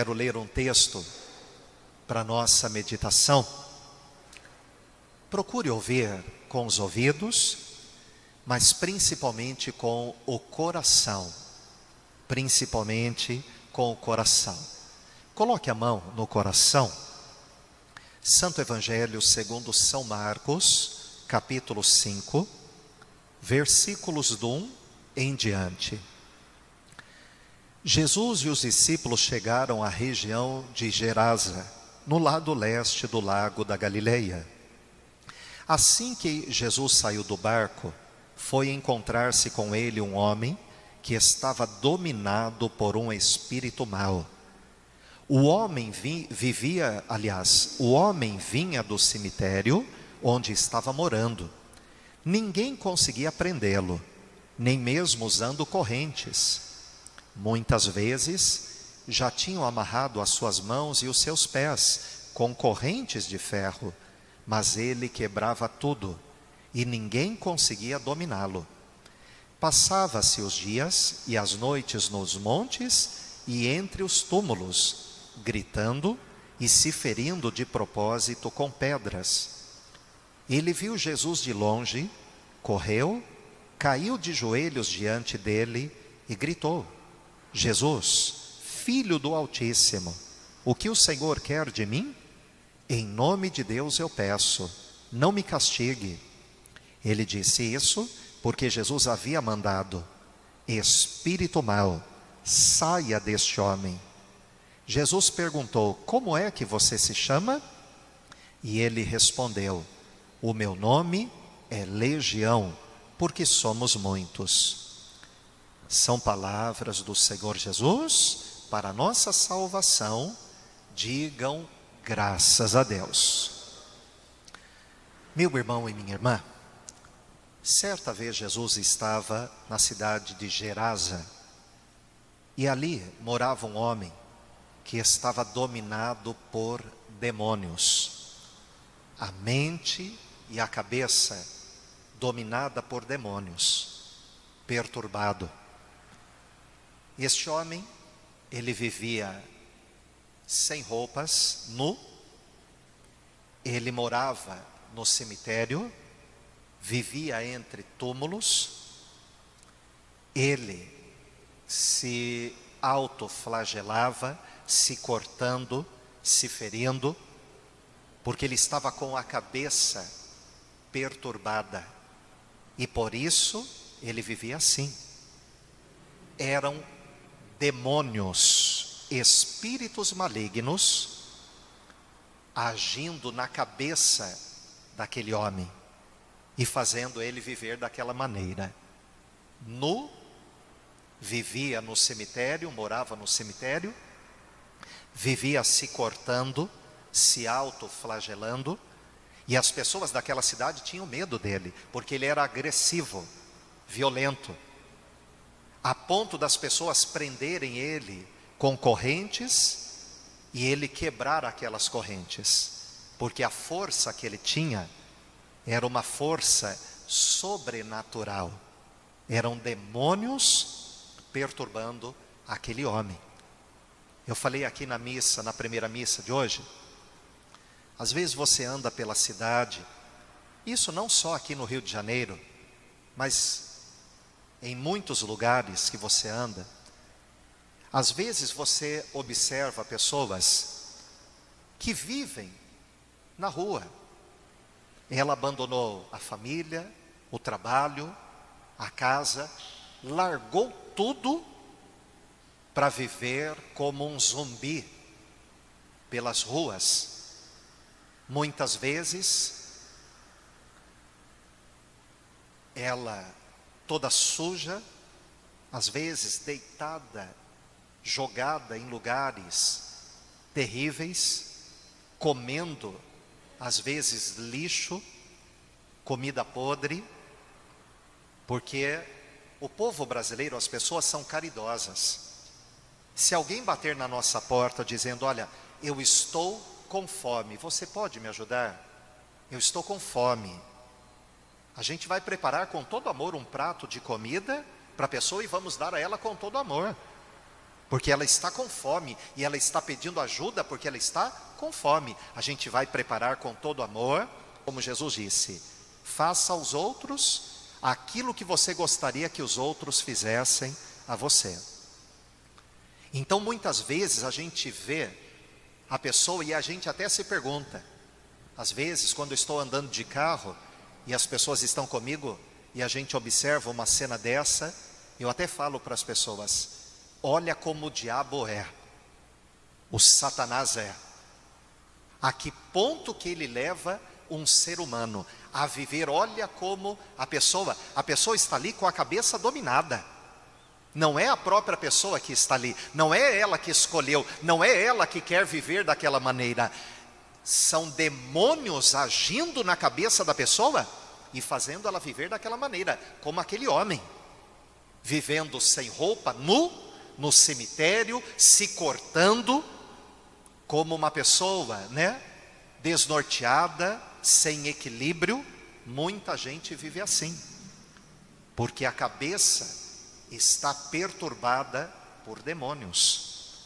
quero ler um texto para nossa meditação. Procure ouvir com os ouvidos, mas principalmente com o coração. Principalmente com o coração. Coloque a mão no coração. Santo Evangelho segundo São Marcos, capítulo 5, versículos do 1 em diante. Jesus e os discípulos chegaram à região de Gerasa, no lado leste do lago da Galileia. Assim que Jesus saiu do barco, foi encontrar-se com ele um homem que estava dominado por um espírito mau. O homem vinha do cemitério onde estava morando. Ninguém conseguia prendê-lo, nem mesmo usando correntes. Muitas vezes já tinham amarrado as suas mãos e os seus pés com correntes de ferro, mas ele quebrava tudo e ninguém conseguia dominá-lo. Passava-se os dias e as noites nos montes e entre os túmulos, gritando e se ferindo de propósito com pedras. Ele viu Jesus de longe, correu, caiu de joelhos diante dele e gritou: Jesus, Filho do Altíssimo, o que o Senhor quer de mim? Em nome de Deus eu peço, não me castigue. Ele disse isso porque Jesus havia mandado: Espírito mau, saia deste homem. Jesus perguntou: como é que você se chama? E ele respondeu: o meu nome é Legião, porque somos muitos. São palavras do Senhor Jesus para a nossa salvação. Digam graças a Deus. Meu irmão e minha irmã, certa vez Jesus estava na cidade de Gerasa, e ali morava um homem que estava dominado por demônios. A mente e a cabeça dominada por demônios, perturbado. Este homem, ele vivia sem roupas, nu. Ele morava no cemitério, vivia entre túmulos. Ele se autoflagelava, se cortando, se ferindo, porque ele estava com a cabeça perturbada. E por isso ele vivia assim. Eram demônios, espíritos malignos, agindo na cabeça daquele homem e fazendo ele viver daquela maneira. Nu, vivia no cemitério, morava no cemitério, vivia se cortando, se autoflagelando, e as pessoas daquela cidade tinham medo dele, porque ele era agressivo, violento, a ponto das pessoas prenderem ele com correntes e ele quebrar aquelas correntes, porque a força que ele tinha era uma força sobrenatural. Eram demônios perturbando aquele homem. Eu falei aqui na missa, na primeira missa de hoje, às vezes você anda pela cidade, isso não só aqui no Rio de Janeiro, mas em muitos lugares que você anda, às vezes você observa pessoas que vivem na rua. Ela abandonou a família, o trabalho, a casa, largou tudo para viver como um zumbi pelas ruas. Muitas vezes ela toda suja, às vezes deitada, jogada em lugares terríveis, comendo às vezes lixo, comida podre, porque o povo brasileiro, as pessoas são caridosas. Se alguém bater na nossa porta dizendo: olha, eu estou com fome, você pode me ajudar? Eu estou com fome. A gente vai preparar com todo amor um prato de comida para a pessoa e vamos dar a ela com todo amor. porque ela está com fome, e ela está pedindo ajuda porque ela está com fome. A gente vai preparar com todo amor, como Jesus disse: faça aos outros aquilo que você gostaria que os outros fizessem a você. Então muitas vezes a gente vê a pessoa e a gente até se pergunta, às vezes quando eu estou andando de carro e as pessoas estão comigo e a gente observa uma cena dessa, eu até falo para as pessoas: olha como o diabo é, o Satanás é, a que ponto que ele leva um ser humano a viver. Olha como a pessoa está ali com a cabeça dominada. Não é a própria pessoa que está ali, não é ela que escolheu, não é ela que quer viver daquela maneira. São demônios agindo na cabeça da pessoa e fazendo ela viver daquela maneira, como aquele homem, vivendo sem roupa, nu, no cemitério, se cortando, como uma pessoa, desnorteada, sem equilíbrio. Muita gente vive assim, porque a cabeça está perturbada por demônios.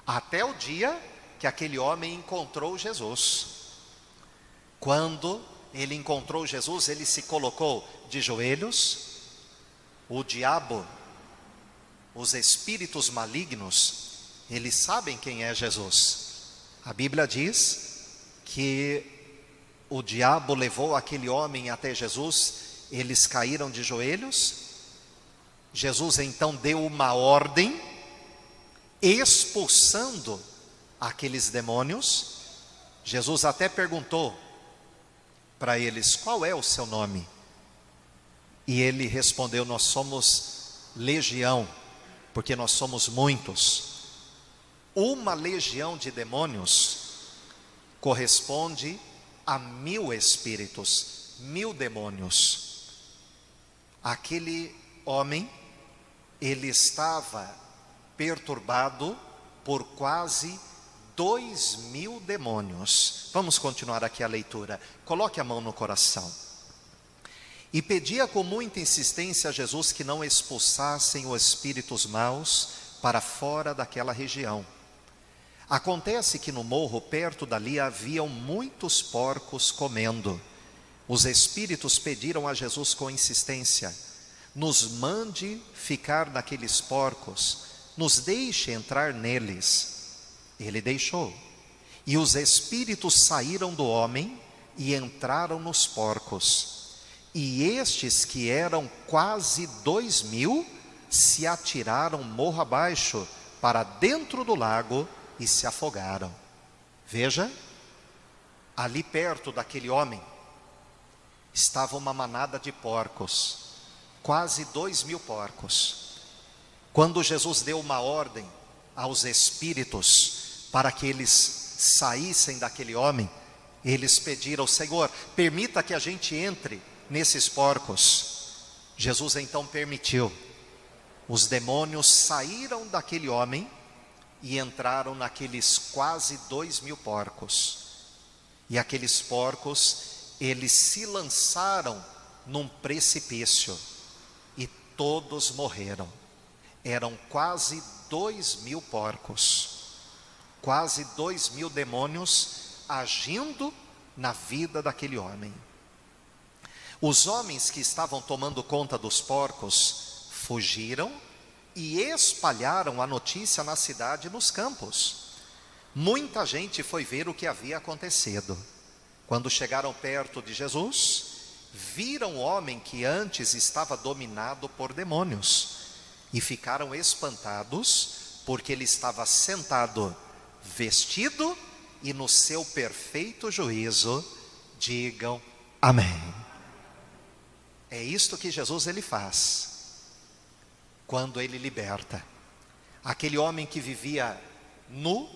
Até o dia que aquele homem encontrou Jesus. Quando ele encontrou Jesus, ele se colocou de joelhos. O diabo, os espíritos malignos, eles sabem quem é Jesus. A Bíblia diz que o diabo levou aquele homem até Jesus, eles caíram de joelhos. Jesus então deu uma ordem, expulsando aqueles demônios. Jesus até perguntou para eles: qual é o seu nome? E ele respondeu: nós somos legião, porque nós somos muitos. Uma legião de demônios corresponde a 1000 espíritos, 1000 demônios. Aquele homem, ele estava perturbado por quase 2000 demônios. Vamos continuar aqui a leitura. Coloque a mão no coração. E pedia com muita insistência a Jesus que não expulsassem os espíritos maus para fora daquela região. Acontece que no morro perto dali haviam muitos porcos comendo. Os espíritos pediram a Jesus com insistência: nos mande ficar naqueles porcos, nos deixe entrar neles. Ele deixou, e os espíritos saíram do homem e entraram nos porcos. E estes, que eram quase 2000, se atiraram morro abaixo para dentro do lago e se afogaram. Veja, ali perto daquele homem estava uma manada de porcos, quase 2000 porcos. Quando Jesus deu uma ordem aos espíritos para que eles saíssem daquele homem, eles pediram: Senhor, permita que a gente entre nesses porcos. Jesus então permitiu. Os demônios saíram daquele homem e entraram naqueles quase 2000 porcos. E aqueles porcos, eles se lançaram num precipício e todos morreram. Eram quase 2000 porcos, quase 2000 demônios agindo na vida daquele homem. Os homens que estavam tomando conta dos porcos fugiram e espalharam a notícia na cidade e nos campos. Muita gente foi ver o que havia acontecido. Quando chegaram perto de Jesus, viram o homem que antes estava dominado por demônios e ficaram espantados, porque ele estava sentado, vestido e no seu perfeito juízo. Digam amém. É isto que Jesus ele faz quando ele liberta. Aquele homem que vivia nu,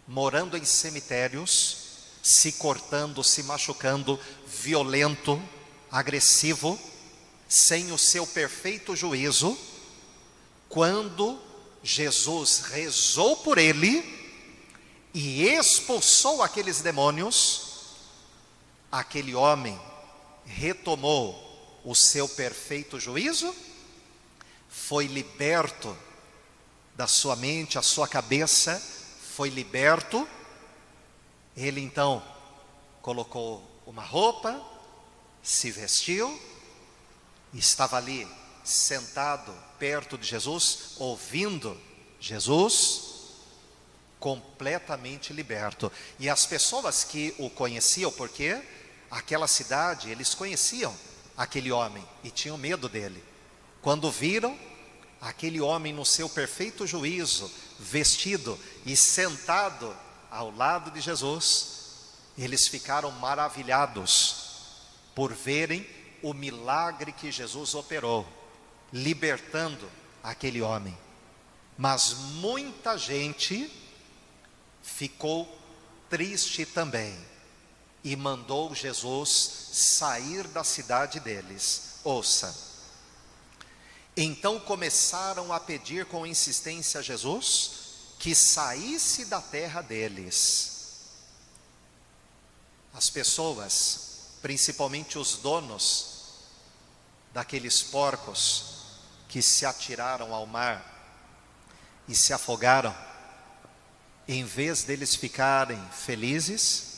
morando em cemitérios, se cortando, se machucando, violento, agressivo, sem o seu perfeito juízo, quando Jesus rezou por ele e expulsou aqueles demônios, aquele homem retomou o seu perfeito juízo, foi liberto da sua mente, a sua cabeça foi liberto. Ele então colocou uma roupa, se vestiu, e estava ali sentado perto de Jesus, ouvindo Jesus, completamente liberto. E as pessoas que o conheciam, porque aquela cidade, eles conheciam aquele homem e tinham medo dele. Quando viram aquele homem no seu perfeito juízo, vestido e sentado ao lado de Jesus, eles ficaram maravilhados por verem o milagre que Jesus operou, libertando aquele homem. Mas muita gente ficou triste também e mandou Jesus sair da cidade deles. Ouça. Então começaram a pedir com insistência a Jesus que saísse da terra deles. As pessoas, principalmente os donos daqueles porcos que se atiraram ao mar e se afogaram, em vez deles ficarem felizes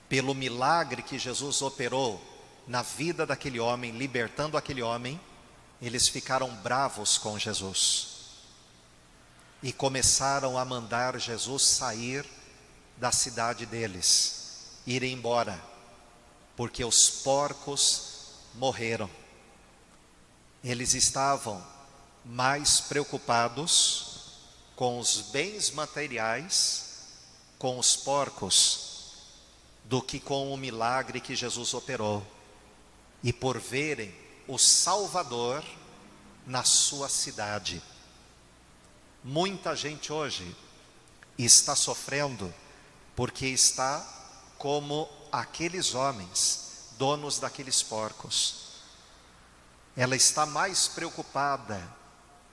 pelo milagre que Jesus operou na vida daquele homem, libertando aquele homem, eles ficaram bravos com Jesus e começaram a mandar Jesus sair da cidade deles, ir embora, porque os porcos morreram. Eles estavam mais preocupados com os bens materiais, com os porcos, do que com o milagre que Jesus operou. E por verem o Salvador na sua cidade. Muita gente hoje está sofrendo porque está como aqueles homens, donos daqueles porcos. Ela está mais preocupada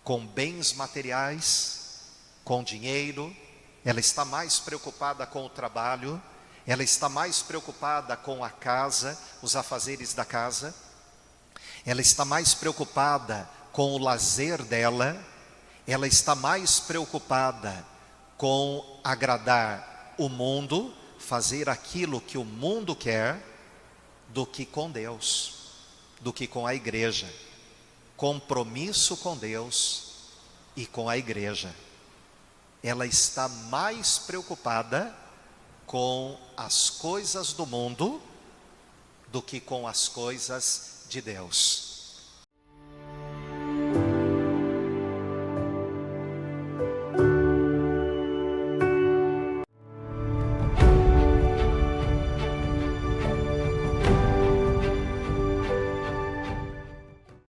com bens materiais, com dinheiro, ela está mais preocupada com o trabalho, ela está mais preocupada com a casa, os afazeres da casa, ela está mais preocupada com o lazer dela, ela está mais preocupada com agradar o mundo, fazer aquilo que o mundo quer, do que com Deus, do que com a igreja. Compromisso com Deus e com a igreja. Ela está mais preocupada com as coisas do mundo do que com as coisas de Deus.